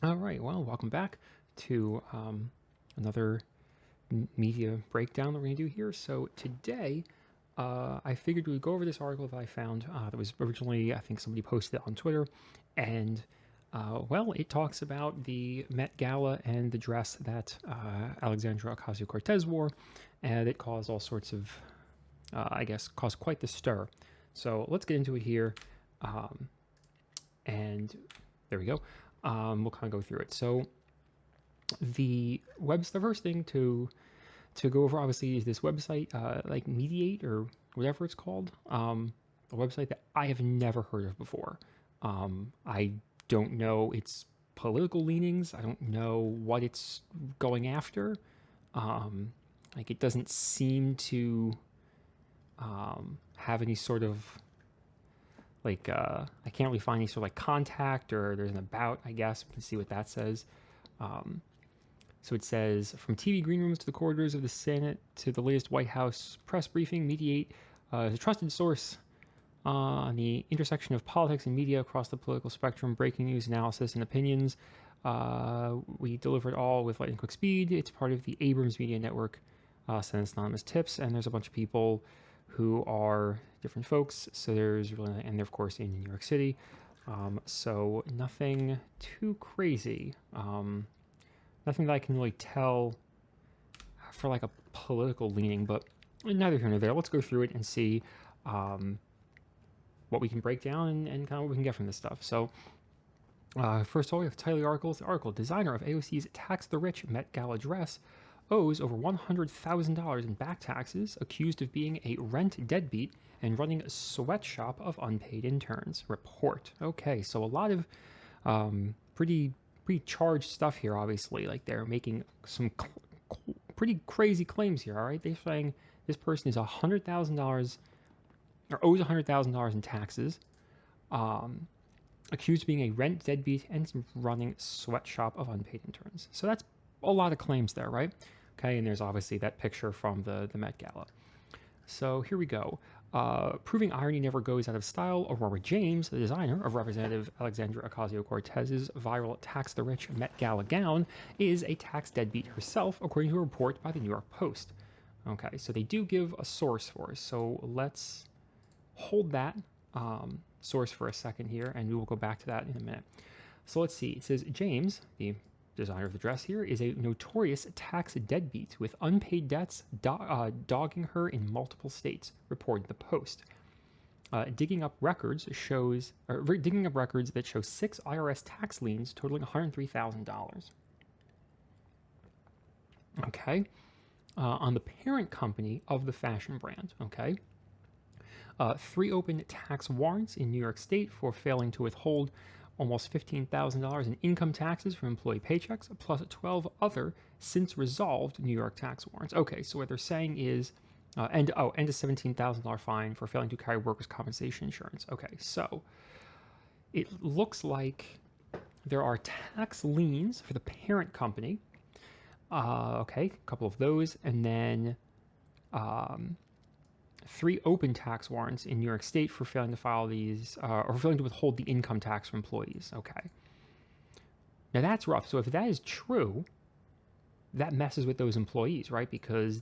All right, well, welcome back to another media breakdown that we're going to do here. So today, I figured we'd go over this article that I found that was originally, I think somebody posted it on Twitter, and well, it talks about the Met Gala and the dress that Alexandra Ocasio-Cortez wore, and it caused all sorts of, I guess, caused quite the stir. So let's get into it here, and there we go. We'll kind of go through it. So the first thing to go over obviously is this website, like Mediate or whatever it's called, a website that I have never heard of before. I don't know its political leanings. I don't know what it's going after. Like it doesn't seem to have any sort of like I can't really find any sort of like contact, or there's an about, I guess. We can see what that says. Um, so it says, from TV green rooms to the corridors of the Senate to the latest White House press briefing, Mediate is a trusted source on the intersection of politics and media across the political spectrum, breaking news, analysis, and opinions. We deliver it all with lightning quick speed. It's part of the Abrams Media Network. Sends anonymous tips, and there's a bunch of people who are different folks. So there's really, and they're of course in New York City. So nothing too crazy. Nothing that I can really tell for like a political leaning, but neither here nor there. Let's go through it and see what we can break down and kind of what we can get from this stuff. So first of all, we have the title of the article. The article, designer of AOC's Tax the Rich Met Gala dress owes over $100,000 in back taxes, accused of being a rent deadbeat and running a sweatshop of unpaid interns. Report. Okay, so a lot of pretty charged stuff here, obviously. Like they're making some pretty crazy claims here, all right? They're saying this person is $100,000 or owes $100,000 in taxes, accused of being a rent deadbeat and running sweatshop of unpaid interns. So that's a lot of claims there, right? Okay, and there's obviously that picture from the Met Gala. So here we go. Proving irony never goes out of style, Aurora James, the designer of Representative Alexandra Ocasio-Cortez's viral Tax the Rich Met Gala gown, is a tax deadbeat herself, according to a report by the New York Post. Okay, so they do give a source for us. So let's hold that source for a second here, and we will go back to that in a minute. So let's see. It says James, the designer of the dress here, is a notorious tax deadbeat with unpaid debts dogging her in multiple states, reported the Post. Digging up records that show 6 IRS tax liens totaling $103,000. Okay, on the parent company of the fashion brand. Okay, 3 open tax warrants in New York State for failing to withhold almost $15,000 in income taxes from employee paychecks, plus 12 other since resolved New York tax warrants. Okay, so what they're saying is, and a $17,000 fine for failing to carry workers' compensation insurance. Okay, so it looks like there are tax liens for the parent company. Okay, a couple of those, and then 3 open tax warrants in New York State for failing to file these, or failing to withhold the income tax for employees. Okay. Now that's rough. So if that is true, that messes with those employees, right? Because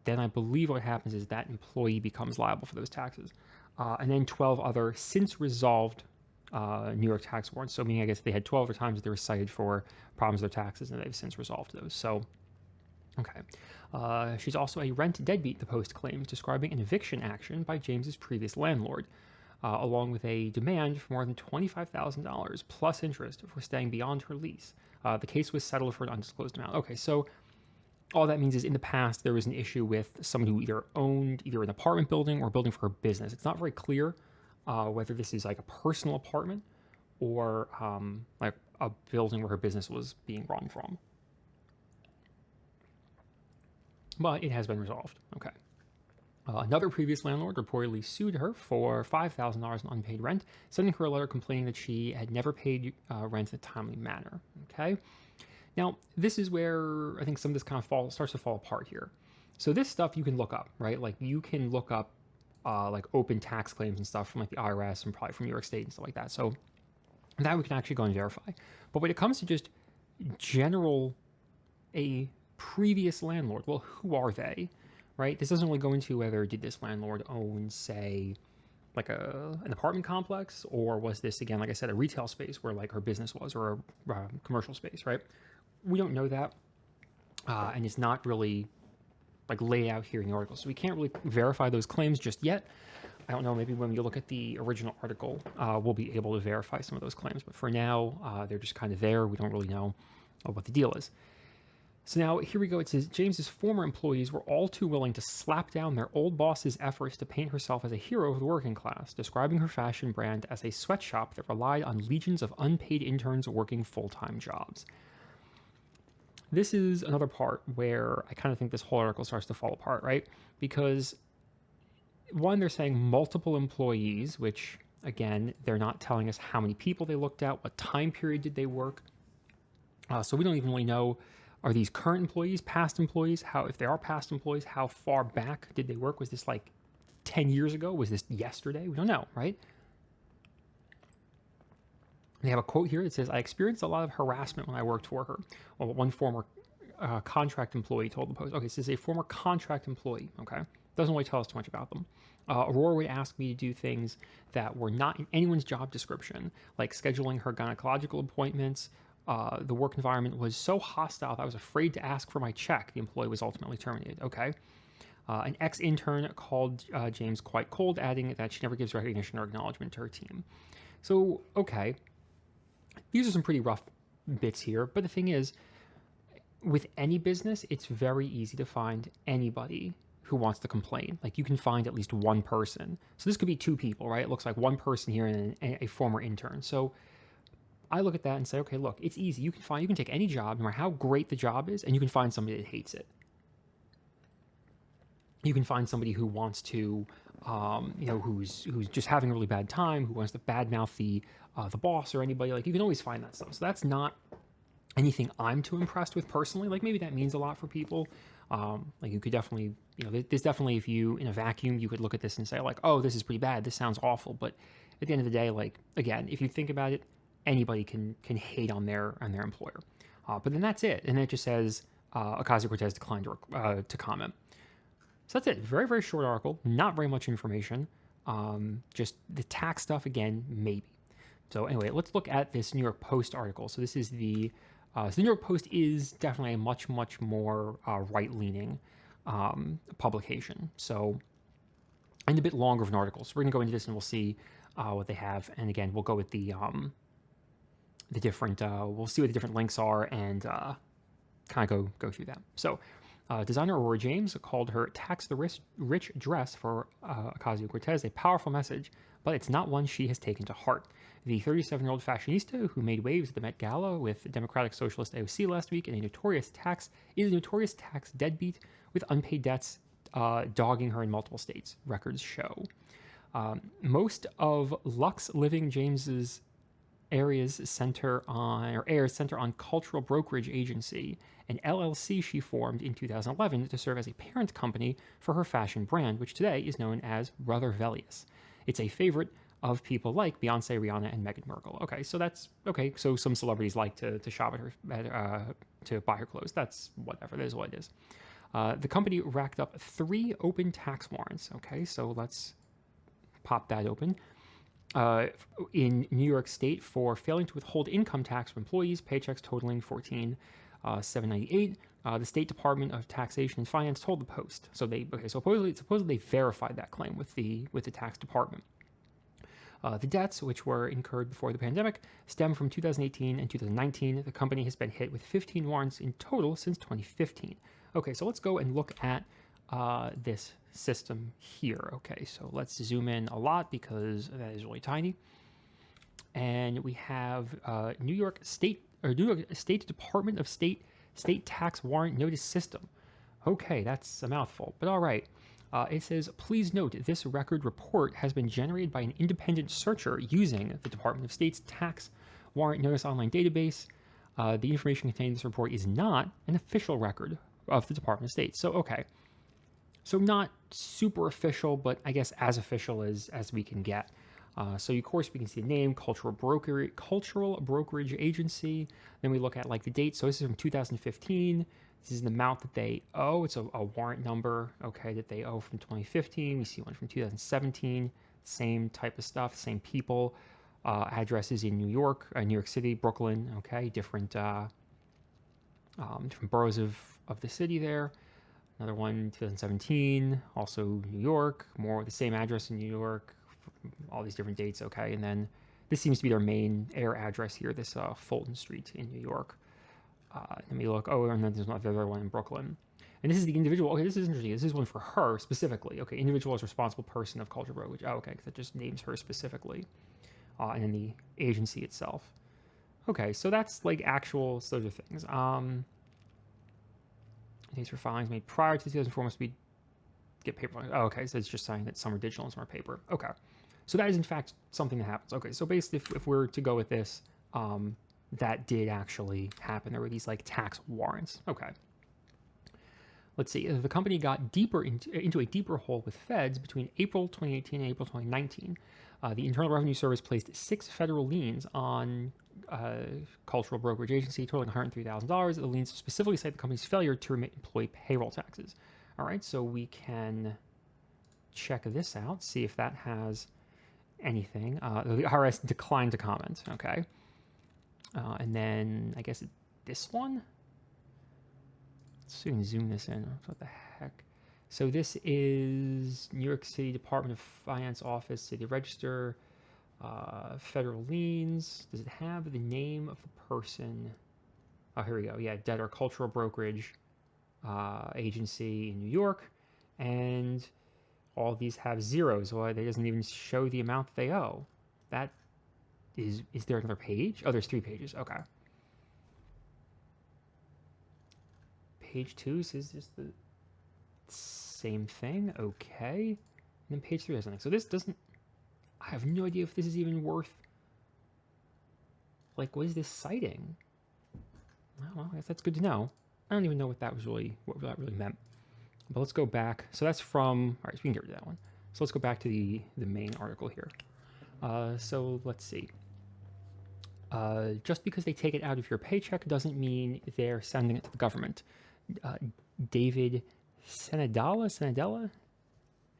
then I believe what happens is that employee becomes liable for those taxes. And then 12 other since resolved New York tax warrants. So meaning, I guess they had 12 other times that they were cited for problems with their taxes, and they've since resolved those. So okay. She's also a rent deadbeat, the Post claims, describing an eviction action by James's previous landlord, along with a demand for more than $25,000 plus interest for staying beyond her lease. The case was settled for an undisclosed amount. Okay, so all that means is in the past there was an issue with someone who either owned an apartment building or a building for her business. It's not very clear whether this is like a personal apartment or like a building where her business was being run from. But it has been resolved. Okay. Another previous landlord reportedly sued her for $5,000 in unpaid rent, sending her a letter complaining that she had never paid rent in a timely manner. Okay. Now, this is where I think some of this kind of starts to fall apart here. So this stuff you can look up, right? Like you can look up like open tax claims and stuff from like the IRS and probably from New York State and stuff like that. So That we can actually go and verify. But when it comes to just general, a previous landlord, well, who are they, right? This doesn't really go into whether did this landlord own, say, like an apartment complex, or was this, again, like I said, a retail space where like her business was, or a commercial space, right? We don't know that, and it's not really like laid out here in the article, so we can't really verify those claims just yet. I don't know, maybe when you look at the original article, we'll be able to verify some of those claims, but for now, they're just kind of there. We don't really know what the deal is. So now here we go. It says James's former employees were all too willing to slap down their old boss's efforts to paint herself as a hero of the working class, describing her fashion brand as a sweatshop that relied on legions of unpaid interns working full-time jobs. This is another part where I kind of think this whole article starts to fall apart, right? Because one, they're saying multiple employees, which again, they're not telling us how many people they looked at, what time period did they work. So we don't even really know, are these current employees, past employees? How, if they are past employees, how far back did they work? Was this like 10 years ago? Was this yesterday? We don't know, right? They have a quote here that says, I experienced a lot of harassment when I worked for her. Well, one former contract employee told the Post. Okay, so this is a former contract employee, okay? Doesn't really tell us too much about them. Aurora would ask me to do things that were not in anyone's job description, like scheduling her gynecological appointments. The work environment was so hostile that I was afraid to ask for my check. The employee was ultimately terminated, okay? An ex-intern called James quite cold, adding that she never gives recognition or acknowledgement to her team. So, okay, these are some pretty rough bits here, but the thing is, with any business, it's very easy to find anybody who wants to complain. Like, you can find at least one person. So this could be two people, right? It looks like one person here and a former intern. So I look at that and say, okay, look, it's easy. You can take any job, no matter how great the job is, and you can find somebody that hates it. You can find somebody who wants to, who's just having a really bad time, who wants to badmouth the boss or anybody. Like, you can always find that stuff. So that's not anything I'm too impressed with personally. Like, maybe that means a lot for people. Like, you could definitely, there's definitely, if you, in a vacuum, you could look at this and say like, oh, this is pretty bad. This sounds awful. But at the end of the day, like, again, if you think about it, anybody can hate on their employer. But then that's it. And then it just says, ocasio-cortez declined to comment. So that's it. Very, very short article. Not very much information. Just the tax stuff, again, maybe. So anyway, let's look at this New York Post article. So this is the New York Post is definitely a much, much more right-leaning publication. So, and a bit longer of an article. So we're going to go into this and we'll see what they have. And again, we'll go with the different, we'll see what the different links are and kind of go through that. So designer Aurora James called her Tax the Rich dress for Ocasio-Cortez a powerful message, but it's not one she has taken to heart. The 37-year-old fashionista who made waves at the Met Gala with Democratic Socialist AOC last week is a notorious tax deadbeat with unpaid debts dogging her in multiple states, records show. Most of Lux Living James's heirs center on Cultural Brokerage Agency, an LLC she formed in 2011 to serve as a parent company for her fashion brand, which today is known as Brother Velius. It's a favorite of people like Beyonce, Rihanna, and Meghan Markle. Okay, so that's okay. So some celebrities like to shop at her, to buy her clothes. That's whatever. That is what it is. The company racked up 3 open tax warrants. Okay, so let's pop that open. In New York State for failing to withhold income tax from employees, paychecks totaling $14,798. The State Department of Taxation and Finance told the Post. So supposedly they verified that claim with the tax department. The debts, which were incurred before the pandemic, stem from 2018 and 2019. The company has been hit with 15 warrants in total since 2015. Okay, so let's go and look at this system here. Okay, so let's zoom in a lot because that is really tiny. And we have New York State Department of State Tax Warrant Notice System. Okay, that's a mouthful, but all right. It says, please note this record report has been generated by an independent searcher using the Department of State's Tax Warrant Notice online database. The information contained in this report is not an official record of the Department of State. So, okay. So not super official, but I guess as official as we can get. So of course we can see the name, cultural brokerage agency. Then we look at like the date. So this is from 2015. This is the amount that they owe. It's a warrant number, okay, that they owe from 2015. We see one from 2017. Same type of stuff, same people. Addresses in New York City, Brooklyn, okay, different boroughs of the city there. Another one, 2017, also New York, more the same address in New York, all these different dates, okay. And then this seems to be their main air address here, this Fulton Street in New York. Let me look, and then there's another one in Brooklyn. And this is the individual, okay, this is interesting. This is one for her specifically, okay, individual as responsible person of culture brokerage. Oh, okay, because that just names her specifically. And then the agency itself. Okay, so that's like actual, so those are things. Thanks for filings made prior to 2004 must be get paper. Oh, okay, so it's just saying that some are digital and some are paper. Okay, so that is in fact something that happens. Okay, so basically, if we're to go with this, that did actually happen. There were these like tax warrants. Okay. Let's see. The company got deeper into a deeper hole with feds between April 2018 and April 2019. The Internal Revenue Service placed 6 federal liens on cultural brokerage agency totaling $103,000. The liens specifically cite the company's failure to remit employee payroll taxes. All right, so we can check this out, see if that has anything. The IRS declined to comment, okay. And then I guess this one? Let's see if we can zoom this in. What the heck? So this is New York City Department of Finance Office, City Register, federal liens. Does it have the name of the person? Oh, here we go. Yeah, debtor cultural brokerage agency in New York. And all these have zeros. Well, it doesn't even show the amount that they owe. That is there another page? Oh, there's 3 pages. Okay. Page 2 is just the same thing. Okay. And then page 3 has something. So this doesn't, I have no idea if this is even worth, like, what is this citing? Well, I guess that's good to know. I don't even know what that really meant. But let's go back. So that's from, all right, so we can get rid of that one. So let's go back to the main article here. So let's see. Just because they take it out of your paycheck doesn't mean they're sending it to the government. David Senadella,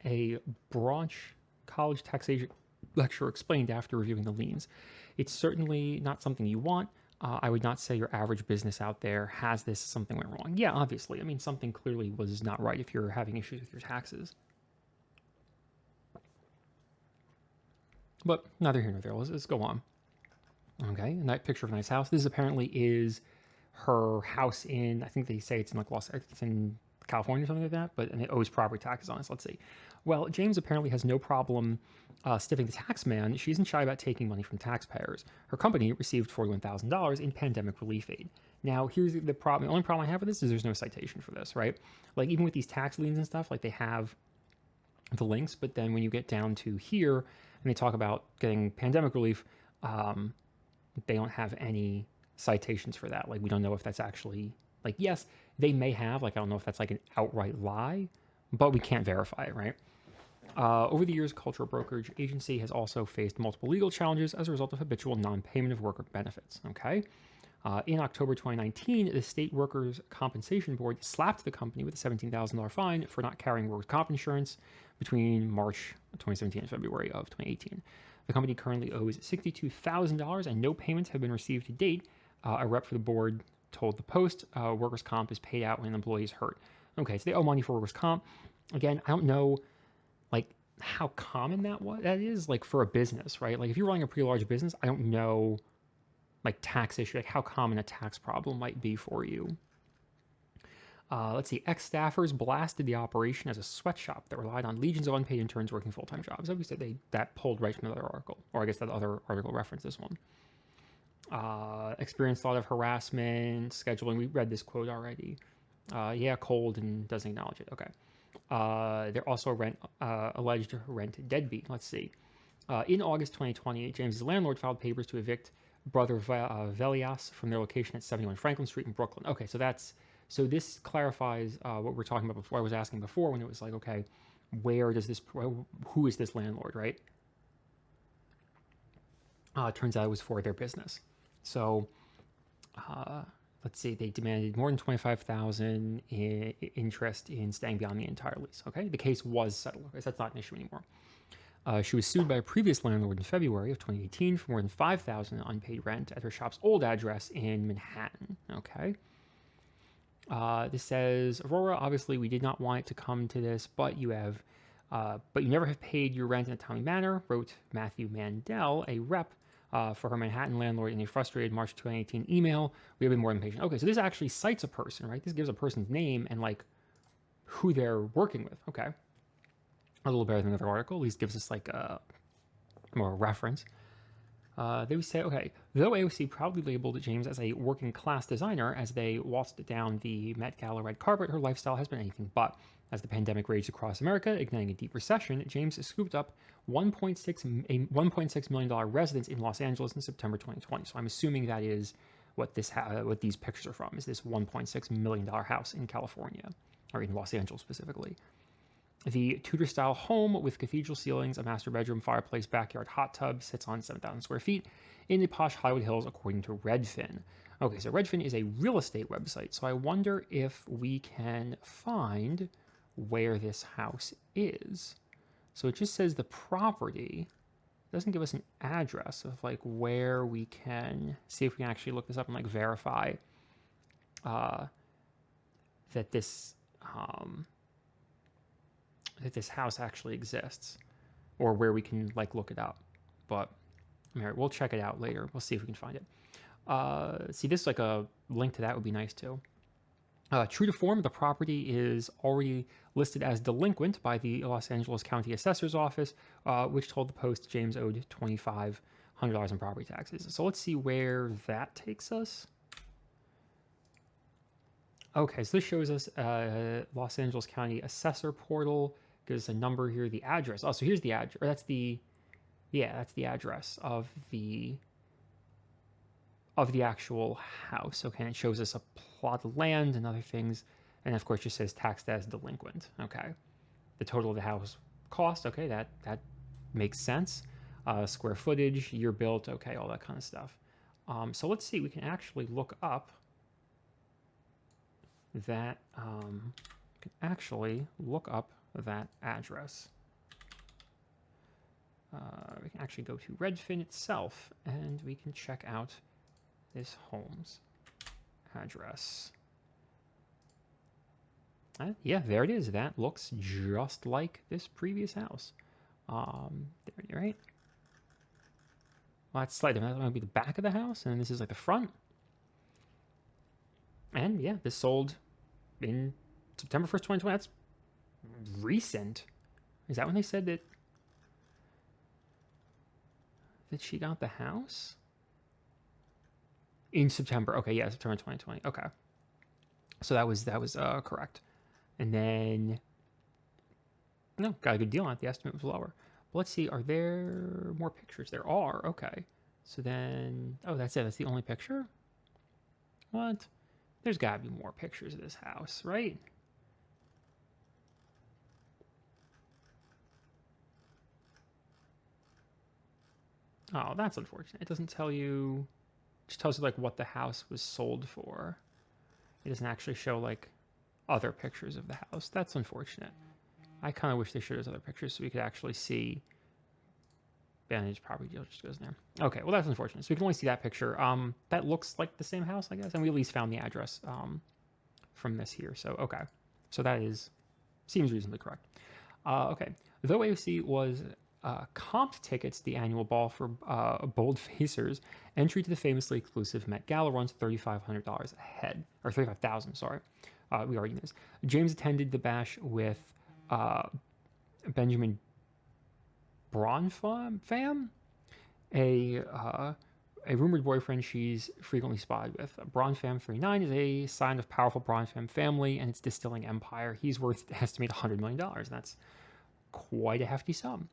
a Branch College taxation lecturer, explained after reviewing the liens. It's certainly not something you want. I would not say your average business out there has this, something went wrong. Yeah, obviously. I mean, something clearly was not right if you're having issues with your taxes. But neither here nor there. Let's go on. Okay, and that picture of a nice house. This apparently is her house in, I think they say it's in like it's in California or something like that, and it owes property taxes on us. Let's see. Well, James apparently has no problem stiffing the tax man. She isn't shy about taking money from taxpayers. Her company received $41,000 in pandemic relief aid. Now, here's the problem. The only problem I have with this is there's no citation for this, right? Like, even with these tax liens and stuff, like, they have the links, but then when you get down to here and they talk about getting pandemic relief, they don't have any citations for that. Like, we don't know if that's actually, like, yes, they may have, like, I don't know if that's like an outright lie, but we can't verify it, right? Over the years, Cultural Brokerage Agency has also faced multiple legal challenges as a result of habitual non-payment of worker benefits, okay? In October 2019, the State Workers' Compensation Board slapped the company with a $17,000 fine for not carrying workers' comp insurance between March 2017 and February of 2018. The company currently owes $62,000 and no payments have been received to date. A rep for the board told the Post workers' comp is paid out when an employee is hurt. Okay, so they owe money for workers' comp. Again, I don't know, like, how common that is, like, for a business, right? Like, if you're running a pretty large business, I don't know, like, tax issue, like how common a tax problem might be for you. Let's see. Ex-staffers blasted the operation as a sweatshop that relied on legions of unpaid interns working full-time jobs. So we said that pulled right from another article, or I guess that other article referenced this one. Experienced a lot of harassment, scheduling. We read this quote already. Yeah, cold and doesn't acknowledge it. Okay. They're also alleged rent deadbeat. Let's see. In August 2020, James's landlord filed papers to evict brother Velias from their location at 71 Franklin Street in Brooklyn. Okay, so this clarifies what we're talking about before. I was asking before when it was like, okay, who is this landlord, right? Turns out it was for their business. So let's see, they demanded more than $25,000 in interest in staying beyond the entire lease. Okay, the case was settled. Okay, so that's not an issue anymore. She was sued by a previous landlord in February of 2018 for more than $5,000 in unpaid rent at her shop's old address in Manhattan. Okay. This says, Aurora, obviously we did not want it to come to this, but you never have paid your rent in a timely manner, wrote Matthew Mandel, a rep for her Manhattan landlord, in a frustrated March 2018 email. We have been more than patient. Okay, so this actually cites a person, right? This gives a person's name and like who they're working with. Okay. A little better than another article, at least gives us like more reference. They would say, okay, though AOC proudly labeled James as a working class designer as they waltzed down the Met Gala red carpet, her lifestyle has been anything but. As the pandemic raged across America, igniting a deep recession, James scooped up $1.6 million residence in Los Angeles in September 2020. So I'm assuming that is what what these pictures are from, is this $1.6 million house in California, or in Los Angeles specifically. The Tudor-style home with cathedral ceilings, a master bedroom, fireplace, backyard hot tub sits on 7,000 square feet in the posh Hollywood Hills, according to Redfin. Okay, so Redfin is a real estate website, so I wonder if we can find where this house is. So it just says the property. It doesn't give us an address of like where we can see if we can actually look this up and like verify that this house actually exists, or where we can like look it up. But we'll check it out later. We'll see if we can find it. See, this is like a link to that would be nice too. True to form, the property is already listed as delinquent by the Los Angeles County Assessor's Office, which told the Post James owed $2,500 in property taxes. So let's see where that takes us. Okay, so this shows us Los Angeles County Assessor portal. Gives us a number here, the address. Oh, so here's the address. That's the address of the actual house. Okay, and it shows us a plot of land and other things, and of course, just says taxed as delinquent. Okay, the total of the house cost. Okay, that makes sense. Square footage, year built. Okay, all that kind of stuff. So let's see. We can actually look up that. That address. We can actually go to Redfin itself, and we can check out this home's address. Yeah, there it is. That looks just like this previous house. There you're right. Well, that's slightly. That might be the back of the house, and this is like the front. And yeah, this sold in September 1st, 2020. That's recent. Is that when they said that she got the house? In September. Okay, yeah, September 2020. Okay. So that was correct. And then no, got a good deal on it. The estimate was lower. But let's see, are there more pictures? There are. Okay. So then that's it. That's the only picture? What? There's got to be more pictures of this house, right? Oh, that's unfortunate. It doesn't tell you, it just tells you like what the house was sold for. It doesn't actually show like other pictures of the house. That's unfortunate. I kind of wish they showed us other pictures so we could actually see. Vantage property deal just goes in there. Okay, well that's unfortunate. So we can only see that picture. That looks like the same house, I guess, and we at least found the address from this here. So okay, so that seems reasonably correct. Okay, though AOC was comped tickets, the annual ball for bold facers, entry to the famously exclusive Met Gala runs $3,500 a head, or $35,000. Sorry, we already knew this. James attended the bash with Benjamin Bronfam, a rumored boyfriend she's frequently spotted with. Bronfam 39 is a sign of powerful Bronfam family and its distilling empire. He's worth estimated $100 million, and that's quite a hefty sum.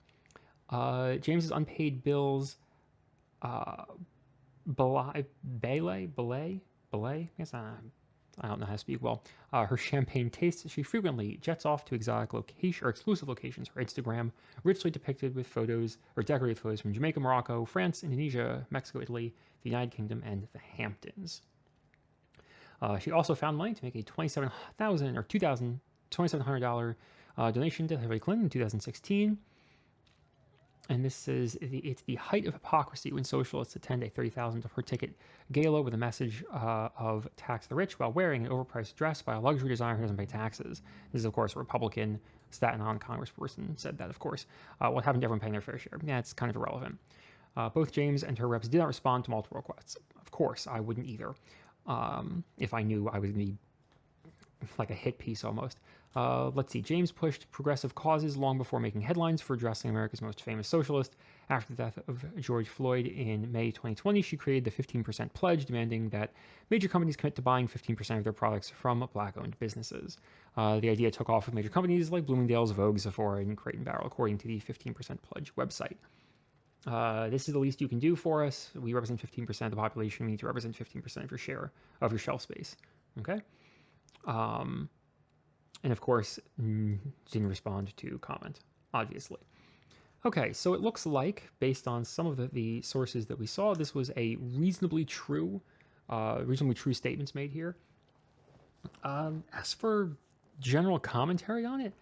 James's unpaid bills, belay. I guess I don't know how to speak well. Her champagne tastes. She frequently jets off to exotic location or exclusive locations. Her Instagram richly depicted with photos or decorated photos from Jamaica, Morocco, France, Indonesia, Mexico, Italy, the United Kingdom, and the Hamptons. She also found money to make a $27,000 or $2,700 donation to Hillary Clinton in 2016. And this is it's the height of hypocrisy when socialists attend a $30,000 per ticket gala with a message of tax the rich while wearing an overpriced dress by a luxury designer who doesn't pay taxes. This is, of course, a Republican Staten Island congressperson said that, of course. What happened to everyone paying their fair share? Yeah, it's kind of irrelevant. Both James and her reps did not respond to multiple requests. Of course, I wouldn't either. If I knew I was going to be like a hit piece almost. Let's see. James pushed progressive causes long before making headlines for addressing America's most famous socialist. After the death of George Floyd in May 2020, she created the 15% pledge, demanding that major companies commit to buying 15% of their products from Black-owned businesses. The idea took off with major companies like Bloomingdale's, Vogue, Sephora, and Crate & Barrel, according to the 15% pledge website. This is the least you can do for us. We represent 15% of the population. We need to represent 15% of your share of your shelf space. Okay? And of course, didn't respond to comment, obviously. Okay, so it looks like, based on some of the sources that we saw, this was a reasonably true statements made here. As for general commentary on it,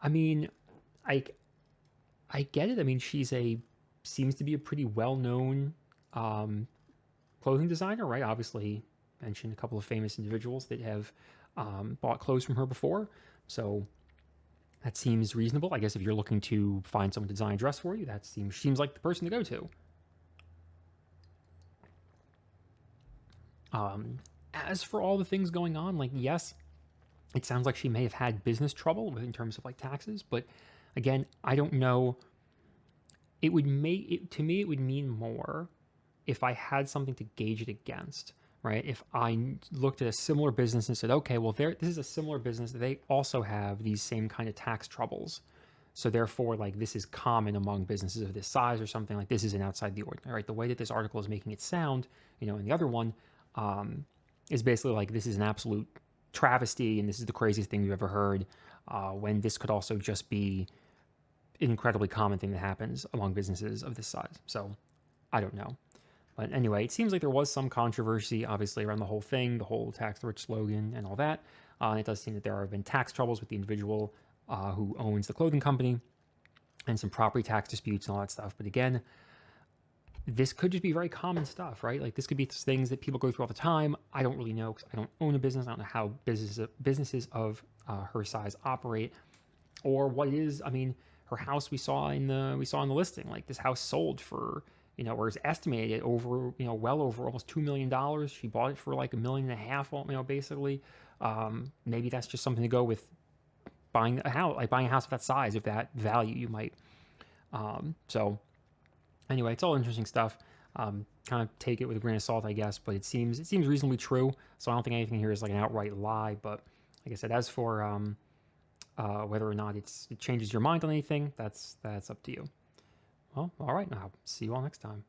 I mean, I get it. I mean, seems to be a pretty well-known clothing designer, right? Obviously, mentioned a couple of famous individuals that have bought clothes from her before, so that seems reasonable. I guess if you're looking to find someone to design a dress for you, that seems like the person to go to. As for all the things going on, like, yes, it sounds like she may have had business trouble in terms of like taxes, but again, I don't know. It would to me, it would mean more if I had something to gauge it against. Right? If I looked at a similar business and said, okay, well, this is a similar business. They also have these same kind of tax troubles. So therefore, like, this is common among businesses of this size or something. Like, this isn't outside the ordinary, right? The way that this article is making it sound, and the other one is basically like, this is an absolute travesty and this is the craziest thing we've ever heard, when this could also just be an incredibly common thing that happens among businesses of this size. So I don't know. But anyway, it seems like there was some controversy, obviously, around the whole thing, the whole tax the rich slogan and all that. And it does seem that there have been tax troubles with the individual who owns the clothing company and some property tax disputes and all that stuff. But again, this could just be very common stuff, right? Like, this could be things that people go through all the time. I don't really know because I don't own a business. I don't know how businesses of her size operate or what it is. I mean, her house we saw in the listing, like, this house sold for, or is estimated over, well over almost $2 million. She bought it for like $1.5 million, basically. Maybe that's just something to go with buying a house of that size, of that value, you might. So anyway, it's all interesting stuff. Kind of take it with a grain of salt, I guess, but it seems reasonably true. So I don't think anything here is like an outright lie. But like I said, as for whether or not it changes your mind on anything, that's up to you. Well, all right, now see you all next time.